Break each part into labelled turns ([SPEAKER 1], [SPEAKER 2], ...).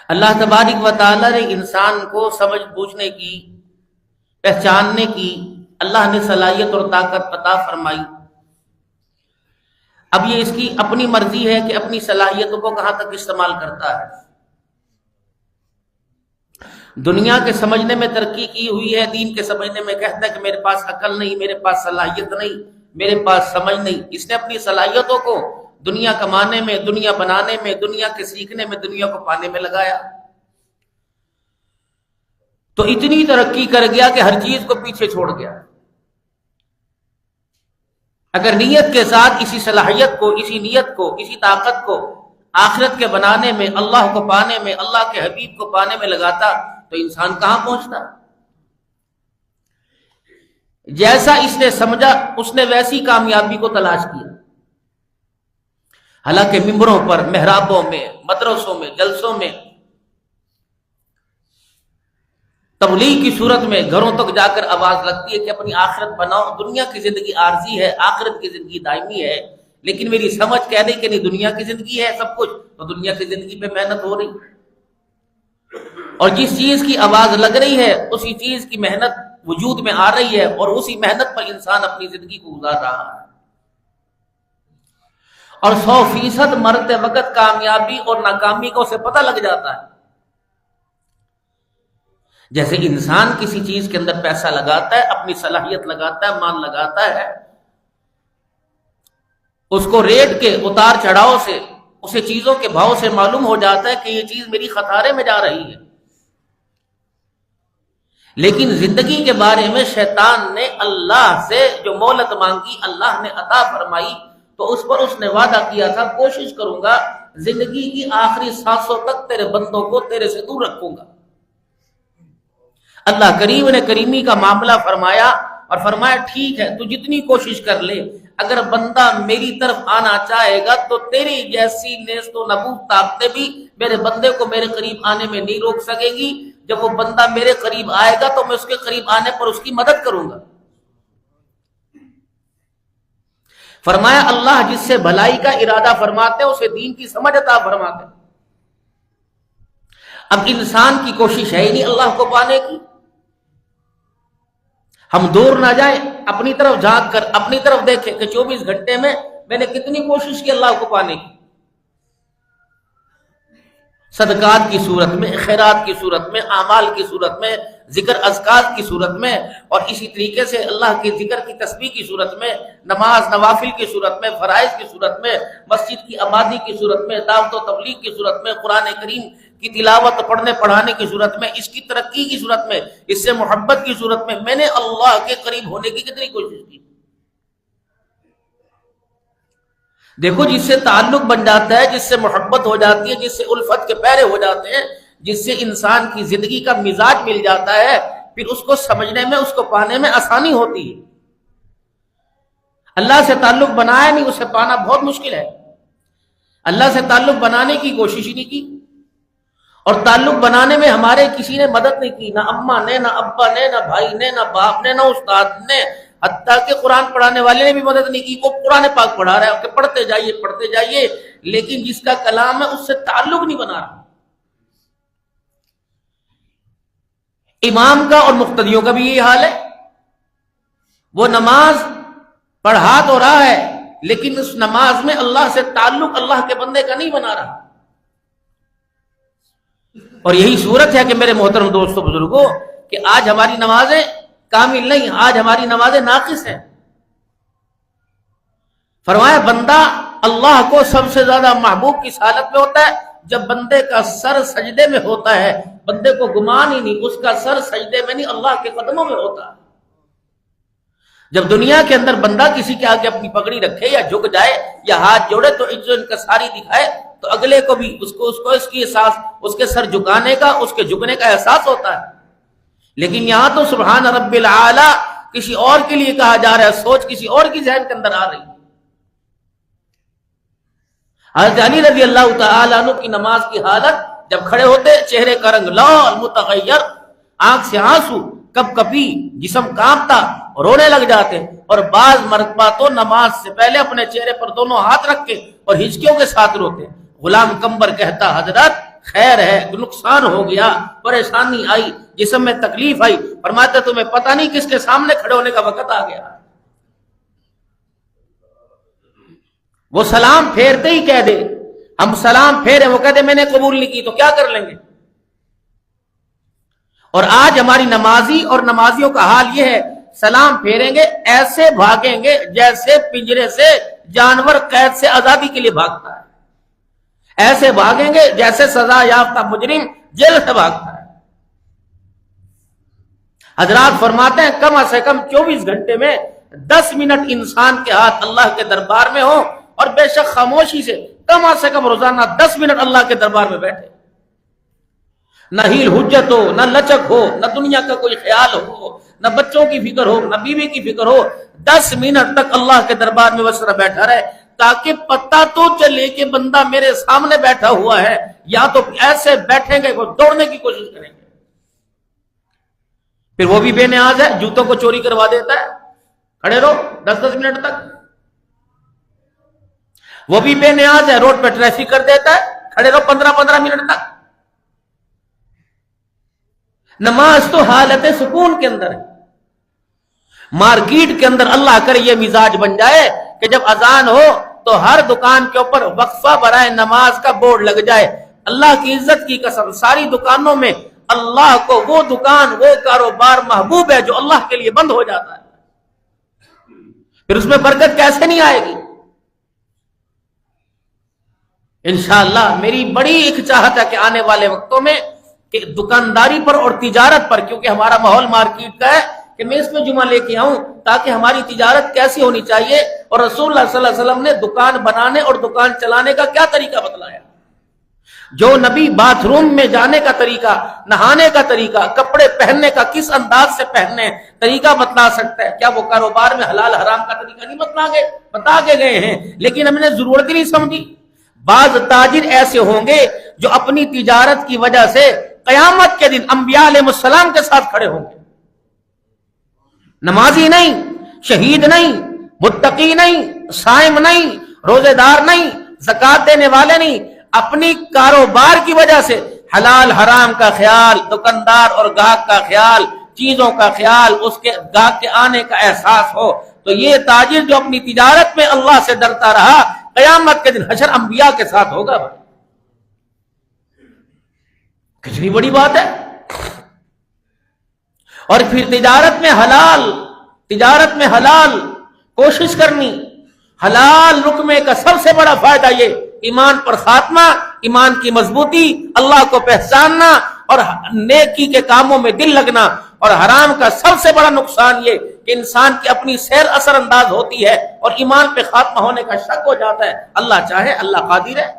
[SPEAKER 1] اللہ تبارک و تعالیٰ نے انسان کو سمجھ بوجھنے کی، پہچاننے کی اللہ نے صلاحیت اور طاقت عطا فرمائی۔ اب یہ اس کی اپنی مرضی ہے کہ اپنی صلاحیتوں کو کہاں تک استعمال کرتا ہے۔ دنیا کے سمجھنے میں ترقی کی ہوئی ہے، دین کے سمجھنے میں کہتا ہے کہ میرے پاس عقل نہیں، میرے پاس صلاحیت نہیں، میرے پاس سمجھ نہیں۔ اس نے اپنی صلاحیتوں کو دنیا کمانے میں، دنیا بنانے میں، دنیا کے سیکھنے میں، دنیا کو پانے میں لگایا، تو اتنی ترقی کر گیا کہ ہر چیز کو پیچھے چھوڑ گیا۔ اگر نیت کے ساتھ اسی صلاحیت کو، اسی نیت کو، اسی طاقت کو آخرت کے بنانے میں، اللہ کو پانے میں، اللہ کے حبیب کو پانے میں لگاتا تو انسان کہاں پہنچتا؟ جیسا اس نے سمجھا اس نے ویسی کامیابی کو تلاش کیا۔ حالانکہ ممبروں پر، محرابوں میں، مدرسوں میں، جلسوں میں، تبلیغ کی صورت میں گھروں تک جا کر آواز لگتی ہے کہ اپنی آخرت بناؤ، دنیا کی زندگی عارضی ہے، آخرت کی زندگی دائمی ہے، لیکن میری سمجھ کہہ رہی کہ نہیں، دنیا کی زندگی ہے سب کچھ، تو دنیا کی زندگی پہ محنت ہو رہی، اور جس چیز کی آواز لگ رہی ہے اسی چیز کی محنت وجود میں آ رہی ہے، اور اسی محنت پر انسان اپنی زندگی کو گزار رہا ہے، اور 100% مرتے وقت کامیابی اور ناکامی کا اسے پتہ لگ جاتا ہے۔ جیسے انسان کسی چیز کے اندر پیسہ لگاتا ہے، اپنی صلاحیت لگاتا ہے، مال لگاتا ہے، اس کو ریٹ کے اتار چڑھاؤ سے، اسے چیزوں کے بھاؤ سے معلوم ہو جاتا ہے کہ یہ چیز میری خسارے میں جا رہی ہے۔ لیکن زندگی کے بارے میں شیطان نے اللہ سے جو مہلت مانگی، اللہ نے عطا فرمائی، تو اس پر اس نے وعدہ کیا تھا کوشش کروں گا زندگی کی آخری سانسوں تک تیرے بندوں کو تیرے سے دور رکھوں گا۔ اللہ کریم نے کریمی کا معاملہ فرمایا اور فرمایا ٹھیک ہے، تو جتنی کوشش کر لے، اگر بندہ میری طرف آنا چاہے گا تو تیری جیسی نیست و نبوت طاقتیں بھی میرے بندے کو میرے قریب آنے میں نہیں روک سکے گی۔ جب وہ بندہ میرے قریب آئے گا تو میں اس کے قریب آنے پر اس کی مدد کروں گا۔ فرمایا اللہ جس سے بھلائی کا ارادہ فرماتے ہیں اسے دین کی سمجھ عطا فرماتے ہیں۔ اب انسان کی کوشش ہے ہی نہیں اللہ کو پانے کی، ہم دور نہ جائیں، اپنی طرف جھانک کر اپنی طرف دیکھیں کہ 24 گھنٹے میں میں نے کتنی کوشش کی اللہ کو پانے کی، صدقات کی صورت میں، خیرات کی صورت میں، اعمال کی صورت میں، ذکر اذکار کی صورت میں، اور اسی طریقے سے اللہ کے ذکر کی تسبیح کی صورت میں، نماز نوافل کی صورت میں، فرائض کی صورت میں، مسجد کی آبادی کی صورت میں، دعوت و تبلیغ کی صورت میں، قرآن کریم کی تلاوت پڑھنے پڑھانے کی صورت میں، اس کی ترقی کی صورت میں، اس سے محبت کی صورت میں نے اللہ کے قریب ہونے کی کتنی کوشش کی۔ دیکھو جس سے تعلق بن جاتا ہے، جس سے محبت ہو جاتی ہے، جس سے الفت کے پیرے ہو جاتے ہیں، جس سے انسان کی زندگی کا مزاج مل جاتا ہے، پھر اس کو سمجھنے میں، اس کو پانے میں آسانی ہوتی ہے۔ اللہ سے تعلق بنایا نہیں، اسے پانا بہت مشکل ہے۔ اللہ سے تعلق بنانے کی کوشش ہی نہیں کی، اور تعلق بنانے میں ہمارے کسی نے مدد نہیں کی، نہ اماں نے، نہ ابا نے، نہ بھائی نے، نہ باپ نے، نہ استاد نے، حتیٰ کہ قرآن پڑھانے والے نے بھی مدد نہیں کی۔ وہ قرآن پاک پڑھا رہا ہے کہ پڑھتے جائیے، لیکن جس کا کلام ہے اس سے تعلق نہیں بنا رہا۔ امام کا اور مقتدیوں کا بھی یہی حال ہے، وہ نماز پڑھا تو رہا ہے لیکن اس نماز میں اللہ سے تعلق اللہ کے بندے کا نہیں بنا رہا۔ اور یہی صورت ہے کہ میرے محترم دوستو بزرگوں کہ آج ہماری نمازیں کامل نہیں، آج ہماری نمازیں ناقص ہیں۔ فرمایا بندہ اللہ کو سب سے زیادہ محبوب کس حالت میں ہوتا ہے؟ جب بندے کا سر سجدے میں ہوتا ہے، بندے کو گمان ہی نہیں، اس کا سر سجدے میں نہیں، اللہ کے قدموں میں ہوتا ہے۔ جب دنیا کے اندر بندہ کسی کے آگے اپنی پگڑی رکھے یا جھک جائے یا ہاتھ جوڑے تو عجز و انکساری دکھائے تو اگلے کو بھی اس کی احساس، اس کے سر جھکانے کا، اس کے جھکنے کا احساس ہوتا ہے۔ لیکن یہاں تو سبحان رب العالی کسی اور کے لیے کہا جا رہا ہے، سوچ کسی اور کی ذہن کے اندر آ رہی ہے۔ حضرت علی رضی اللہ تعالی عنہ کی نماز کی حالت، جب کھڑے ہوتے چہرے کا رنگ لال متغیر، آنکھ سے آنسو، کپ کپی، جسم کانپتا، رونے لگ جاتے، اور بعض مرتبہ تو نماز سے پہلے اپنے چہرے پر دونوں ہاتھ رکھ کے اور ہچکیوں کے ساتھ روتے۔ غلام کمبر کہتا حضرت خیر ہے، نقصان ہو گیا، پریشانی آئی، جسم میں تکلیف آئی، فرماتے تمہیں پتہ نہیں کس کے سامنے کھڑے ہونے کا وقت آ گیا۔ وہ سلام پھیرتے ہی کہہ دے، ہم سلام پھیرے، وہ کہہ دے میں نے قبول نہیں کی، تو کیا کر لیں گے؟ اور آج ہماری نمازی اور نمازیوں کا حال یہ ہے، سلام پھیریں گے ایسے بھاگیں گے جیسے پنجرے سے جانور قید سے آزادی کے لیے بھاگتا ہے، ایسے بھاگیں گے جیسے سزا یافتہ مجرم جیل سے بھاگتا ہے۔ حضرات فرماتے ہیں کم از کم 24 گھنٹے میں 10 منٹ انسان کے ہاتھ اللہ کے دربار میں ہو، اور بے شک خاموشی سے کم روزانہ 10 منٹ اللہ کے دربار میں بیٹھے، نہ ہیل حجت ہو، نہ لچک ہو، نہ دنیا کا کوئی خیال ہو، نہ بچوں کی فکر ہو، نہ بیوی کی فکر ہو، 10 منٹ تک اللہ کے دربار میں بس بیٹھا رہے، تاکہ پتہ تو چلے کہ بندہ میرے سامنے بیٹھا ہوا ہے، یا تو ایسے بیٹھیں گے وہ دوڑنے کی کوشش کریں گے۔ پھر وہ بھی بے نیاز ہے، جوتوں کو چوری کروا دیتا ہے، کھڑے رہو 10 منٹ تک۔ وہ بھی بے نیاز ہے، روڈ پہ ٹریفک کر دیتا ہے، کھڑے رہو 15 منٹ تک۔ نماز تو حالت سکون کے اندر ہے، مارکیٹ کے اندر اللہ کرے یہ مزاج بن جائے کہ جب اذان ہو تو ہر دکان کے اوپر وقفہ برائے نماز کا بورڈ لگ جائے۔ اللہ کی عزت کی قسم ساری دکانوں میں اللہ کو وہ دکان وہ کاروبار محبوب ہے جو اللہ کے لیے بند ہو جاتا ہے، پھر اس میں برکت کیسے نہیں آئے گی؟ انشاءاللہ میری بڑی ایک چاہت ہے کہ آنے والے وقتوں میں کہ دکانداری پر اور تجارت پر، کیونکہ ہمارا ماحول مارکیٹ کا ہے، کہ میں اس میں جمعہ لے کے آؤں تاکہ ہماری تجارت کیسی ہونی چاہیے، اور رسول اللہ صلی اللہ علیہ وسلم نے دکان بنانے اور دکان چلانے کا کیا طریقہ بتلایا۔ جو نبی باتھ روم میں جانے کا طریقہ، نہانے کا طریقہ، کپڑے پہننے کا کس انداز سے پہننے طریقہ بتلا سکتا ہے، کیا وہ کاروبار میں حلال حرام کا طریقہ نہیں بتا کے گئے ہیں؟ لیکن ہم نے ضرورت ہی نہیں سمجھی۔ بعض تاجر ایسے ہوں گے جو اپنی تجارت کی وجہ سے قیامت کے دن انبیاء علیہ السلام کے ساتھ کھڑے ہوں گے، نمازی نہیں، شہید نہیں، متقی نہیں، صائم نہیں، روزے دار نہیں، زکات دینے والے نہیں، اپنی کاروبار کی وجہ سے حلال حرام کا خیال، دکاندار اور گاہک کا خیال، چیزوں کا خیال، اس کے گاہک کے آنے کا احساس ہو، تو یہ تاجر جو اپنی تجارت میں اللہ سے ڈرتا رہا، قیامت کے دن حشر انبیاء کے ساتھ ہوگا۔ کتنی بڑی بات ہے۔ اور پھر تجارت میں حلال کوشش کرنی، حلال رقمے کا سب سے بڑا فائدہ یہ ایمان پر خاتمہ، ایمان کی مضبوطی، اللہ کو پہچاننا اور نیکی کے کاموں میں دل لگنا، اور حرام کا سب سے بڑا نقصان یہ کہ انسان کی اپنی سیر اثر انداز ہوتی ہے اور ایمان پہ خاتمہ ہونے کا شک ہو جاتا ہے۔ اللہ چاہے، اللہ قادر ہے۔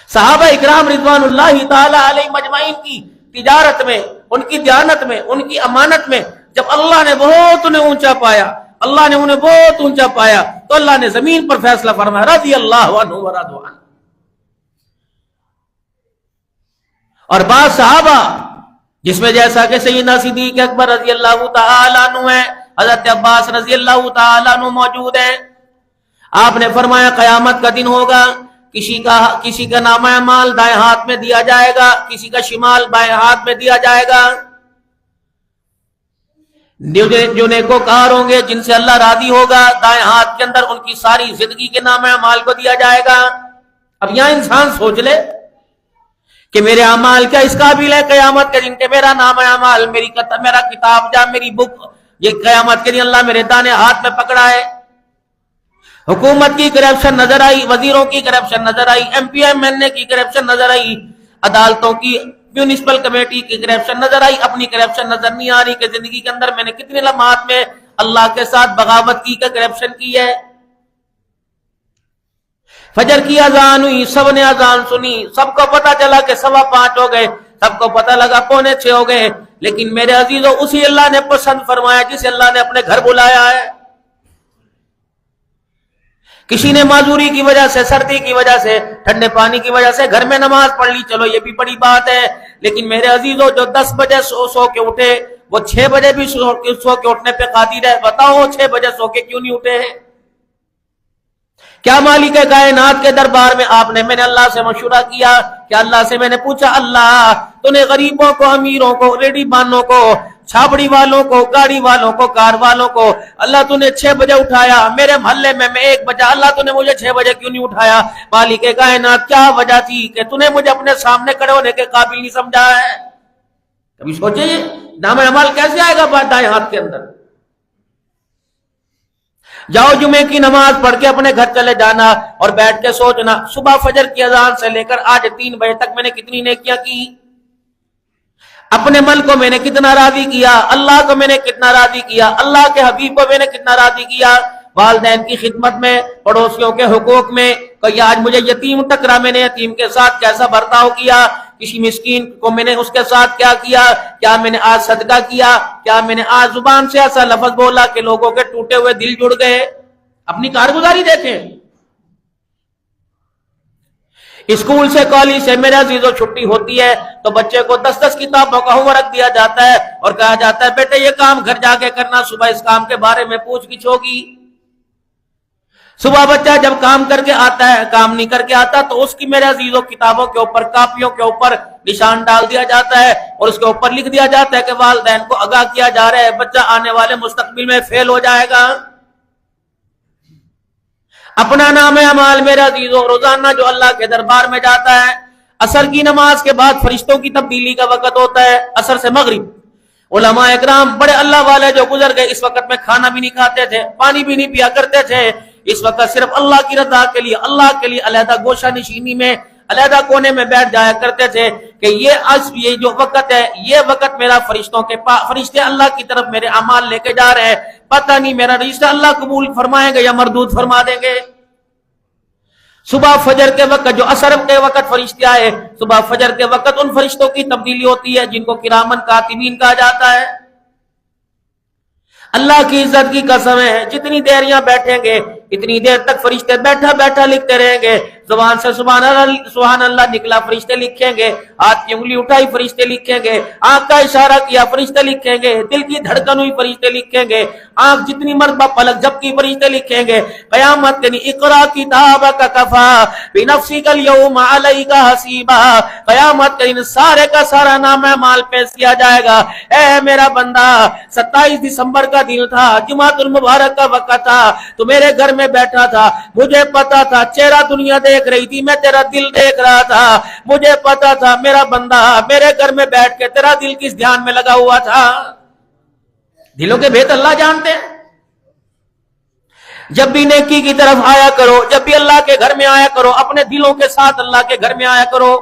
[SPEAKER 1] صحابہ اکرام رضوان اللہ تعالی علیہ مجمعین کی تجارت میں، ان کی دیانت میں، ان کی امانت میں جب اللہ نے بہت انہیں اونچا پایا، تو اللہ نے زمین پر فیصلہ فرمایا، رضی اللہ عنہ ورضوا عنہ۔ اور بعض صحابہ جس میں جیسا کہ سیدنا صدیق اکبر رضی اللہ تعالی عنہ ہے، حضرت عباس رضی اللہ تعالی عنہ موجود ہیں، آپ نے فرمایا قیامت کا دن ہوگا، کسی کا نامہ اعمال دائیں ہاتھ میں دیا جائے گا، کسی کا شمال بائیں ہاتھ میں دیا جائے گا۔ جو نیکوکار ہوں گے، جن سے اللہ راضی ہوگا، دائیں ہاتھ کے اندر ان کی ساری زندگی کے نامہ اعمال کو دیا جائے گا۔ اب یہاں انسان سوچ لے کہ میرے اعمال کیا اس قابل ہے قیامت کے دن کہ میرا نامہ اعمال، میرا کتاب جا، میری بک، یہ قیامت کے دن اللہ میرے دانے ہاتھ میں پکڑا ہے۔ حکومت کی کرپشن نظر آئی، وزیروں کی کرپشن نظر آئی، M P M L A کی کرپشن نظر آئی، عدالتوں کی، میونسپل کمیٹی کی کرپشن نظر آئی، اپنی کرپشن نظر نہیں آ رہی کہ زندگی کے اندر میں نے کتنے لمحات میں اللہ کے ساتھ بغاوت کی کہ کرپشن کی ہے۔ فجر کی اذان ہوئی، سب نے اذان سنی، سب کو پتا چلا کہ 5:15 ہو گئے، سب کو پتا لگا 6:45 ہو گئے، لیکن میرے عزیزو اسی اللہ نے پسند فرمایا جسے اللہ نے اپنے گھر بلایا ہے۔ کسی نے معذوری کی وجہ سے، سردی کی وجہ سے، ٹھنڈے پانی کی وجہ سے گھر میں نماز پڑھ لی، چلو یہ بھی بڑی بات ہے، لیکن میرے عزیزو جو 10 بجے سو کے اٹھے وہ 6 بجے بھی سو کے اٹھنے پہ قادر ہے۔ بتاؤ 6 بجے سو کے کیوں نہیں اٹھے ہیں؟ کیا مالک کائنات کے دربار میں آپ نے میں نے اللہ سے مشورہ کیا؟ کیا اللہ سے میں نے پوچھا اللہ تو نے غریبوں کو، امیروں کو، ریڈی بانوں کو، چھاپڑی والوں کو، گاڑی والوں کو، کار والوں کو اللہ تو نے 6 بجے اٹھایا، میرے محلے میں 1 بجا، اللہ تو نے مجھے 6 بجے کیوں نہیں اٹھایا؟ مالک کائنات کیا وجہ تھی کہ تو نے مجھے اپنے سامنے کھڑے ہونے کے قابل نہیں سمجھا ہے؟ کبھی سوچے یہ نام عمل کیسے آئے گا دائیں ہاتھ کے اندر؟ جاؤ جمعے کی نماز پڑھ کے اپنے گھر چلے جانا اور بیٹھ کے سوچنا صبح فجر کی اذان سے لے کر آج 3 بجے تک میں نے کتنی نیکیاں کی، اپنے من کو میں نے کتنا راضی کیا، اللہ کو میں نے کتنا راضی کیا، اللہ کے حبیب کو میں نے کتنا راضی کیا، والدین کی خدمت میں، پڑوسیوں کے حقوق میں، کہ آج مجھے یتیم ٹکرا میں نے یتیم کے ساتھ کیسا برتاؤ کیا، کسی مسکین کو میں نے اس کے ساتھ کیا کیا، کیا میں نے آج صدقہ کیا، کیا میں نے آج زبان سے ایسا لفظ بولا کہ لوگوں کے ٹوٹے ہوئے دل جڑ گئے۔ اپنی کارگزاری دیکھیں۔ اسکول سے کالج سے میرے عزیزوں چھٹی ہوتی ہے تو بچے کو 10 کتابوں کا ہوم ورک دیا جاتا ہے اور کہا جاتا ہے بیٹے یہ کام گھر جا کے کرنا، صبح اس کام کے بارے میں پوچھ گچھ ہوگی۔ صبح بچہ جب کام کر کے آتا ہے، کام نہیں کر کے آتا تو اس کی میرے عزیزوں کتابوں کے اوپر، کاپیوں کے اوپر نشان ڈال دیا جاتا ہے اور اس کے اوپر لکھ دیا جاتا ہے کہ والدین کو آگاہ کیا جا رہا ہے بچہ آنے والے مستقبل میں فیل ہو جائے گا۔ اپنا نام اعمال میرے عزیزوں روزانہ جو اللہ کے دربار میں جاتا ہے، عصر کی نماز کے بعد فرشتوں کی تبدیلی کا وقت ہوتا ہے، عصر سے مغرب۔ علماء اکرام بڑے اللہ والے جو گزر گئے اس وقت میں کھانا بھی نہیں کھاتے تھے، پانی بھی نہیں پیا کرتے تھے، اس وقت صرف اللہ کی رضا کے لیے، اللہ کے لیے علیحدہ گوشہ نشینی میں، علیحدہ کونے میں بیٹھ جایا کرتے تھے کہ یہ جو وقت ہے، یہ وقت میرا فرشتوں کے پاس، فرشتے اللہ کی طرف میرے اعمال لے کے جا رہے ہیں، پتہ نہیں میرا رشتہ اللہ قبول فرمائیں گے یا مردود فرما دیں گے۔ صبح فجر کے وقت جو عصر کے وقت فرشتے آئے، صبح فجر کے وقت ان فرشتوں کی تبدیلی ہوتی ہے جن کو کرامن کاتبین کہا جاتا ہے۔ اللہ کی عزت کی قسم ہے جتنی دیر یہاں بیٹھیں گے اتنی دیر تک فرشتے بیٹھا بیٹھا لکھتے رہیں گے، زبان سے سبحان اللہ نکلا فرشتے لکھیں گے، ہاتھ کی انگلی اٹھائی فرشتے لکھیں گے، آنکھ کا اشارہ کیا فرشتے لکھیں گے، دل کی دھڑکن ہوئی فرشتے لکھیں گے، آنکھ جتنی مرتبہ پلک جھپکی فرشتے لکھیں گے۔ قیامت کے دن اقرا کتابک کفا بنفسک اليوم علیک حسیبا، قیامت کے دن سارے کا سارا نام اعمال پیش کیا جائے گا۔ اے میرا بندہ 27 دسمبر کا دن تھا، جمعۃ المبارک کا وقت تھا، تو میرے گھر میں بیٹھا تھا، مجھے پتا تھا چہرہ دنیا دیکھ رہی تھی، میں تیرا دل دیکھ رہا تھا، مجھے پتا تھا میرا بندہ میرے گھر میں بیٹھ کے تیرا دل کس دھیان میں لگا ہوا تھا۔ دلوں کے بھید اللہ جانتے ہیں۔ جب بھی نیکی کی طرف آیا کرو، جب بھی اللہ کے گھر میں آیا کرو، اپنے دلوں کے ساتھ اللہ کے گھر میں آیا کرو۔